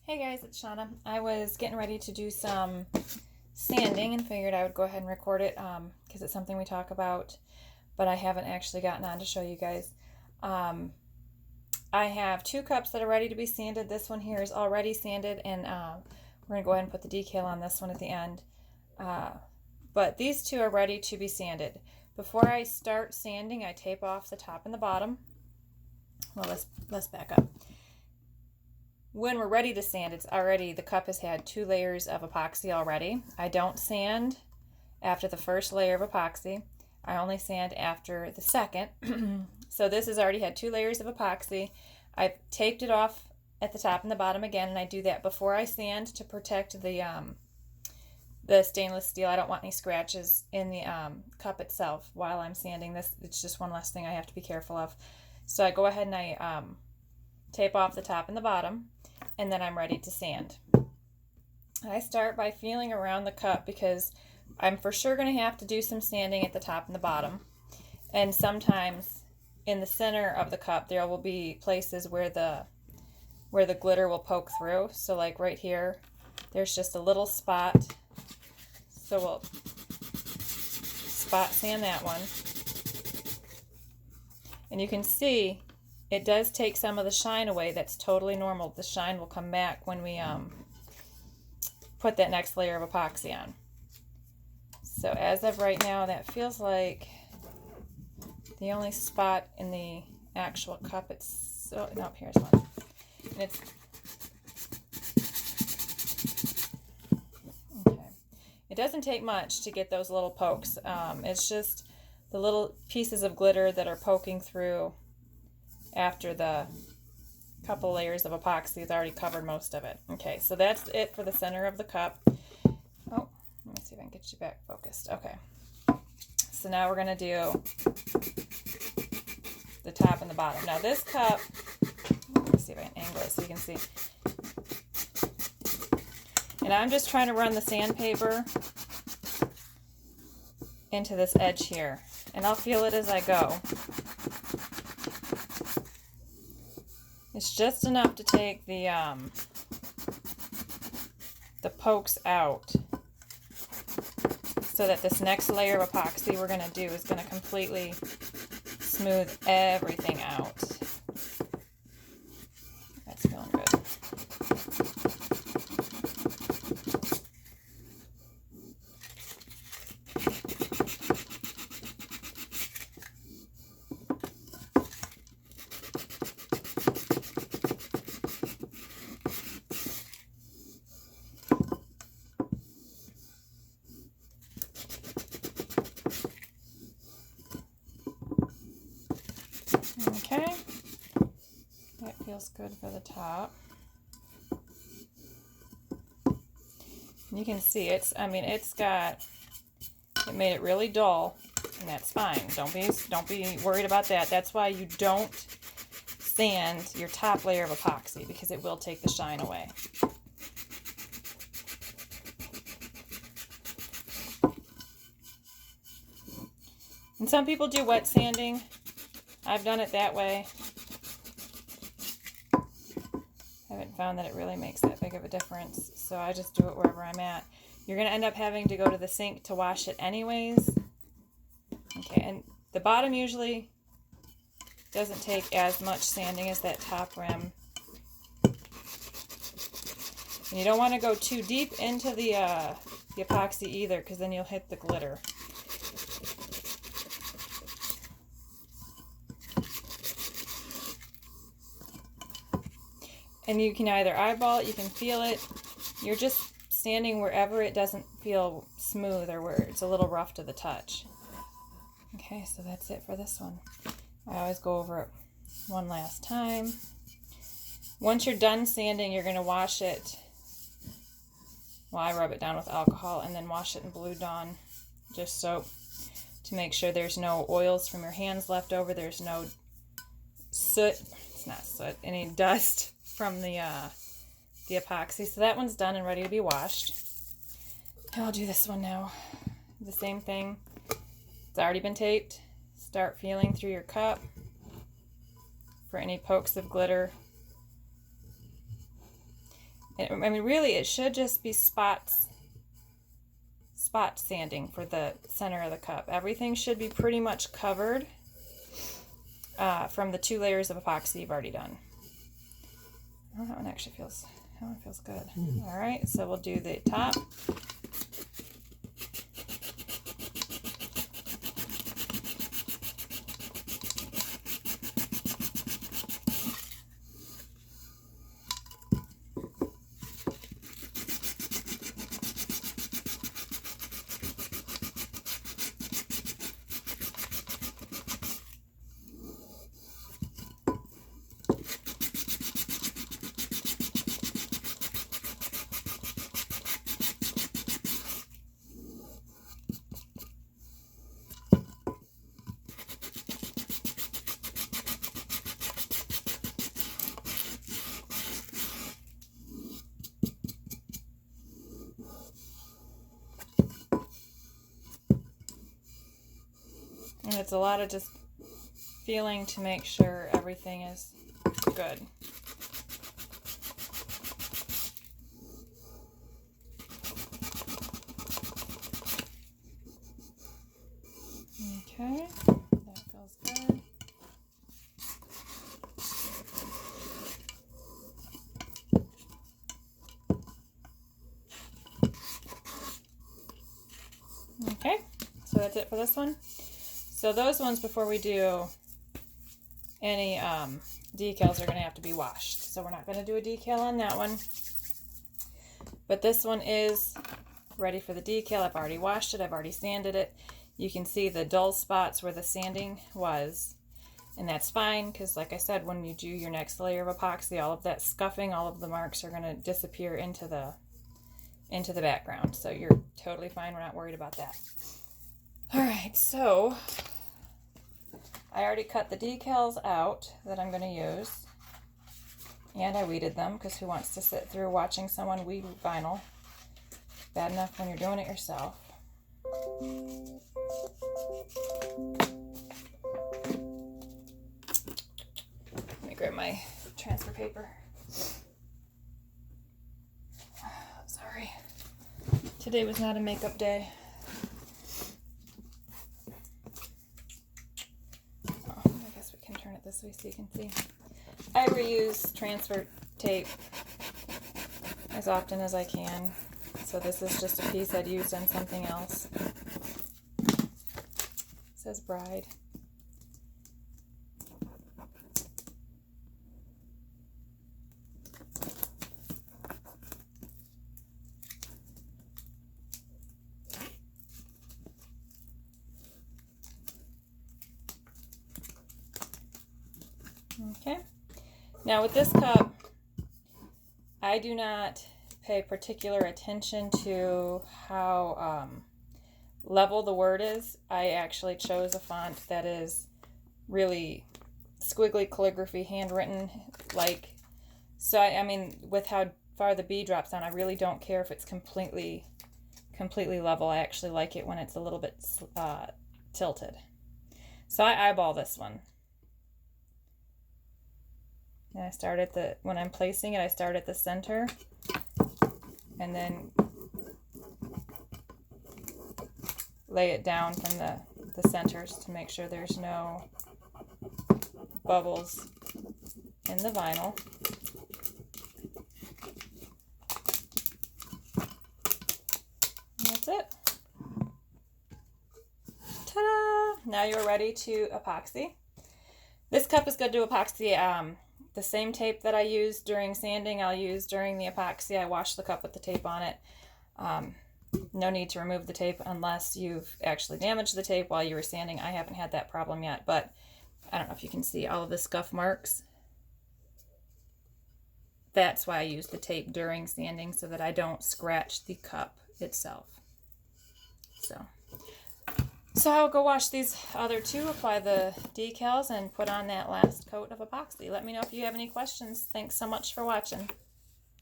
Hey guys, it's Shauna. I was getting ready to do some sanding and figured I would go ahead and record it because it's something we talk about, but I haven't actually gotten on to show you guys. I have two cups that are ready to be sanded. This one here is already sanded, and we're going to go ahead and put the decal on this one at the end. But these two are ready to be sanded. Before I start sanding, I tape off the top and the bottom. Well, let's back up. When we're ready to sand, it's already, the cup has had 2 layers of epoxy already. I don't sand after the first layer of epoxy. I only sand after the second. So this has already had 2 layers of epoxy. I've taped it off at the top and the bottom again, and I do that before I sand to protect the stainless steel. I don't want any scratches in the cup itself while I'm sanding this. It's just one less thing I have to be careful of. So I go ahead and I tape off the top and the bottom, and then I'm ready to sand. I start by feeling around the cup because I'm for sure going to have to do some sanding at the top and the bottom. And sometimes in the center of the cup there will be places where the glitter will poke through. So like right here, there's just a little spot. So we'll spot sand that one. And you can see it does take some of the shine away. That's totally normal. The shine will come back when we put that next layer of epoxy on. So as of right now, that feels like the only spot in the actual cup. It's so, nope, here's one. And it's okay. It doesn't take much to get those little pokes. It's just the little pieces of glitter that are poking through after the couple layers of epoxy has already covered most of it. Okay, so that's it for the center of the cup. Oh, let me see if I can get you back focused. Okay, so now we're going to do the top and the bottom. Now this cup, let me see if I can angle it so you can see. And I'm just trying to run the sandpaper into this edge here, and I'll feel it as I go. It's just enough to take the pokes out so that this next layer of epoxy we're going to do is going to completely smooth everything out. That's feeling good. Okay, that feels good for the top. You can see it made it really dull, and that's fine. Don't be worried about that. That's why you don't sand your top layer of epoxy, because it will take the shine away. And some people do wet sanding. I've done it that way. I haven't found that it really makes that big of a difference, so I just do it wherever I'm at. You're going to end up having to go to the sink to wash it anyways. Okay, and the bottom usually doesn't take as much sanding as that top rim. And you don't want to go too deep into the epoxy either, because then you'll hit the glitter. And you can either eyeball it, you can feel it. You're just sanding wherever it doesn't feel smooth or where it's a little rough to the touch. Okay, so that's it for this one. I always go over it one last time. Once you're done sanding, you're going to wash it. Well, I rub it down with alcohol and then wash it in Blue Dawn, just soap, to make sure there's no oils from your hands left over. There's no soot. It's not soot. Any dust from the epoxy. So that one's done and ready to be washed. I'll do this one now. The same thing. It's already been taped. Start feeling through your cup for any pokes of glitter. I mean, really, it should just be spot sanding for the center of the cup. Everything should be pretty much covered from the 2 layers of epoxy you've already done. Oh, that one actually feels good. All right, so we'll do the top. And it's a lot of just feeling to make sure everything is good. Okay, that feels good. Okay, so that's it for this one. So those ones, before we do any decals, are going to have to be washed. So we're not going to do a decal on that one. But this one is ready for the decal. I've already washed it. I've already sanded it. You can see the dull spots where the sanding was. And that's fine because, like I said, when you do your next layer of epoxy, all of that scuffing, all of the marks are going to disappear into the background. So you're totally fine. We're not worried about that. All right, so I already cut the decals out that I'm going to use, and I weeded them because who wants to sit through watching someone weed vinyl? Bad enough when you're doing it yourself. Let me grab my transfer paper. Sorry, today was not a makeup day. This way so you can see. I reuse transfer tape as often as I can. So this is just a piece I'd used on something else. It says bride. Okay, now with this cup, I do not pay particular attention to how level the word is. I actually chose a font that is really squiggly calligraphy, handwritten, like, so I mean, with how far the B drops down, I really don't care if it's completely level. I actually like it when it's a little bit tilted. So I eyeball this one. And I start at when I'm placing it, I start at the center and then lay it down from the centers to make sure there's no bubbles in the vinyl. And that's it. Ta-da! Now you're ready to epoxy. This cup is good to epoxy. The same tape that I used during sanding, I'll use during the epoxy. I wash the cup with the tape on it. No need to remove the tape unless you've actually damaged the tape while you were sanding. I haven't had that problem yet, but I don't know if you can see all of the scuff marks. That's why I use the tape during sanding, so that I don't scratch the cup itself. So I'll go wash these other two, apply the decals, and put on that last coat of epoxy. Let me know if you have any questions. Thanks so much for watching.